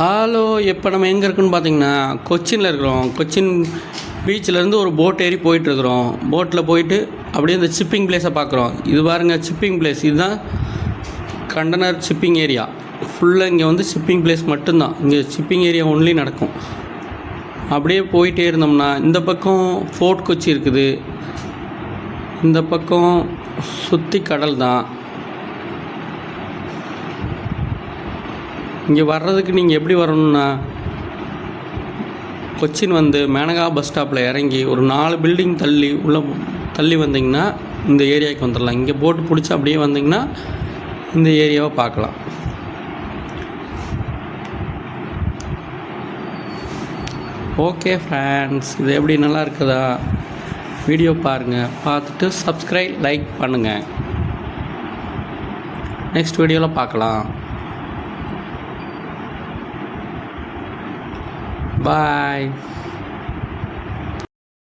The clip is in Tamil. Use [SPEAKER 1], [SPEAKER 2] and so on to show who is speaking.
[SPEAKER 1] ஹலோ! இப்போ நம்ம எங்கே இருக்கோன்னு பார்த்தீங்கன்னா, கொச்சின்ல இருக்கிறோம். கொச்சின் பீச்லேருந்து ஒரு போட் ஏறி போயிட்டுருக்குறோம். போட்டில் போயிட்டு அப்படியே இந்த ஷிப்பிங் பிளேஸை பார்க்குறோம். இது பாருங்கள் ஷிப்பிங் பிளேஸ். இதுதான் கண்டனர் ஷிப்பிங் ஏரியா. ஃபுல்லாக இங்கே வந்து ஷிப்பிங் பிளேஸ் மட்டும்தான். இங்கே ஷிப்பிங் ஏரியா ஒன்லி நடக்கும். அப்படியே போயிட்டே இருந்தோம்னா இந்த பக்கம் ஃபோர்ட் கொச்சி இருக்குது. இந்த பக்கம் சுற்றி கடல் தான். இங்கே வர்றதுக்கு நீங்கள் எப்படி வரணும்னா, கொச்சின் வந்து மேனகா பஸ் ஸ்டாப்பில் இறங்கி ஒரு 4 பில்டிங் தள்ளி வந்தீங்கன்னா இந்த ஏரியாவுக்கு வந்துடலாம். இங்கே போட்டு பிடிச்சி அப்படியே வந்தீங்கன்னா இந்த ஏரியாவை பார்க்கலாம். ஓகே ஃப்ரெண்ட்ஸ், இது எப்படி நல்லா இருக்குதா? வீடியோ பாருங்கள், பார்த்துட்டு சப்ஸ்கிரைப், லைக் பண்ணுங்கள். நெக்ஸ்ட் வீடியோவில் பார்க்கலாம். Bye.